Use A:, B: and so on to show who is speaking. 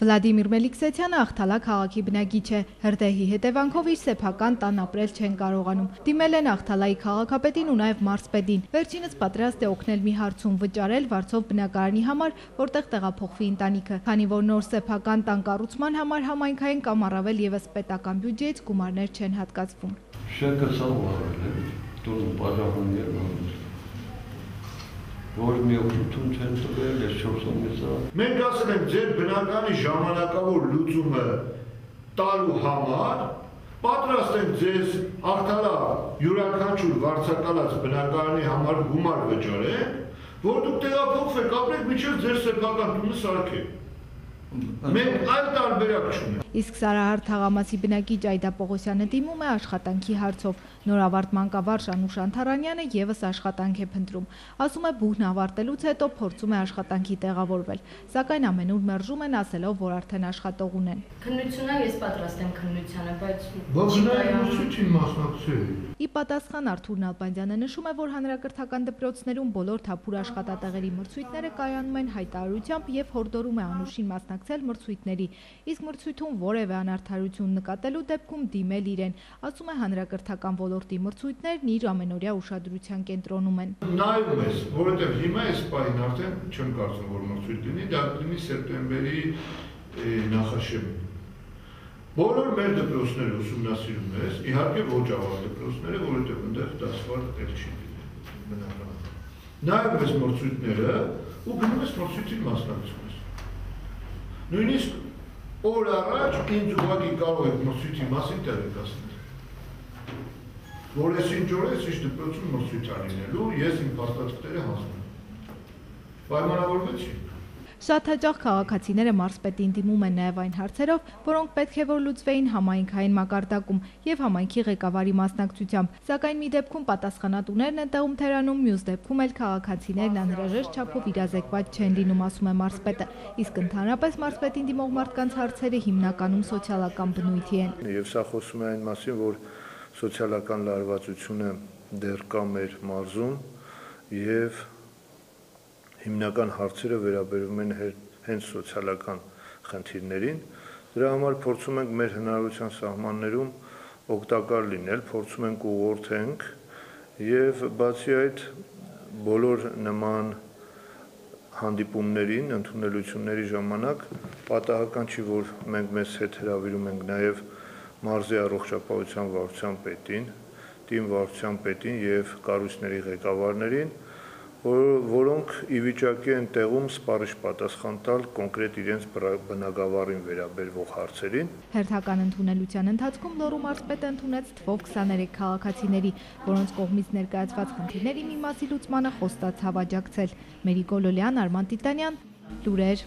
A: Վլադիմիր Մելիքսեթյանը Աղթալա քաղաքի բնակիչ է, հրդեհի հետևանքով իր սեփական տան ապրել չեն կարողանում։ Դիմել են Աղթալայի քաղաքապետին ու նաև մարզպետին։ Վերջինս պատրաստ է օգնել մի հարցում վճարել Վարչով բնակարանի համար, որտեղ տեղափոխվի ընտանիքը, քանի որ նոր սեփական տան կառուցման համար համայնքային կամ առավել եւս պետական բյուջեից գումարներ չեն հատկացվում։
B: Շենքը սահմանվել է, տունը բաժանվել է։ Որ մի օգնություն չեն տվել, ես 4 ամիսա։
C: Մենք ասել ենք ձեր բնակարանի ժամանակավոր լուծումը տալու համար պատրաստ ենք ձեզ Աղթալա յուրաքանչյուր վարձակալած բնակարանի համար գումար վճարենք, որ դուք տեղափոխվեք, ապրեք մինչև ձեր սեփական տունը սարքեք։ Մենք այլ տարբերակ չունենք։
A: Իսկ Սարահար թաղամասի բնակիչ Այդա Պողոսյանը դիմում է աշխատանքի հարցով։ Նորավարտ մանկավարժ Անուշ Անթարանյանը եւս աշխատանք է փնտրում։ Ասում է բուհն ավարտելուց հետո փորձում է աշխատանքի տեղավորվել, սակայն ամենուր մերժում են ասելով, որ արդեն աշխատող ունեն։
D: Քննությունը ես պատրաստ եմ քննությանը, բայց
C: բողնայություն մասնակցել։
A: Ի պատասխան Արթուր Նալբանդյանը նշում է, որ հանրակրթական դպրոցներում բոլոր թափուր աշխատատեղերի մրցույթները կայանում են հայտարարությամբ եւ հորդորում է Անուշին մասնակցել մրցույթների, իսկ մրցույթում որևէ անարդարություն նկատելու դեպքում դիմել իրեն, ասում է հանրակրթական ոլորտի մրցույթներն իր ամենօրյա ուշադրության կենտրոնում են։
C: Նայում ես, որովհետև հիմա այս պահին արդեն չեմ կարծում, որ մրցույթ լինի, դա կլինի սեպտեմբերի նախաշեմին։ Բոլոր մեր դպրոցները ուսումնասիրում ես, իհարկե ոչ ավագ դպրոցները, որովհետև այնտեղ դասվար էլ չի բնական։ Նայում ես մրցույթները ու գնում ես մրցույթին մասնակցում ես։ Նույնիսկ օր առաջ ինձ ուղղակի կարող եք մրցույթի մասին տեղեկացնել։ Որ ես ինչ օր ես ինչ դպրոցում մրցույթ անելու, ես իմ փաստաթղթերը հանձնում։ Պայմանավորվեցի։
A: Շատ հաճախ քաղաքացիները մարզպետին դիմում են նաև այն հարցերով, որոնք պետք է որ լուծվեին համայնքային մակարդակում եւ համայնքի ղեկավարի մասնակցությամբ, սակայն մի դեպքում պատասխանատուներն են տեղում թերանում, մյուս դեպքում էլ քաղաքացիներն անհրաժեշտ չափով իրազեկված չեն լինում, ասում է մարզպետը, իսկ ընդհանրապես մարզպետին դիմող մարդկանց հարցերը հիմնականում սոցիալական բնույթի են։
E: Եվ սա խոսում է այն մասին, որ սոցիալական լարվածությունը դեռ կա մեր մարզում եւ հիմնական հարցերը վերաբերում են հենց սոցիալական խնդիրներին, դրա համար փորձում ենք մեր հնարավորության սահմաններում օգտակար լինել, փորձում ենք ուղղորդենք եւ բացի այդ բոլոր նման հանդիպումներին, ընդունելությունների ժամանակ պատահական չի, որ մենք մեզ հետ հրավիրում ենք նաեւ մարզի առողջապահության վարչության պետին, թիմ վարչության պետին եւ կառույցների ղեկավարներին, որոնք ի վիճակի են տեղում սպառիչ պատասխան տալ կոնկրետ իրենց բնակավարին վերաբերվող հարցերին։
A: Հերթական ընդունելության ընթացքում Լոռու մարզպետը ընդունեց թվով 23 քաղաքացիների, որոնց կողմից ներկայացված խնդիրների մի մասի լուծմանը խոստաց հավաճակցել։ Մերիկո Լոլյան, Արման Տիտանյան, լուրեր։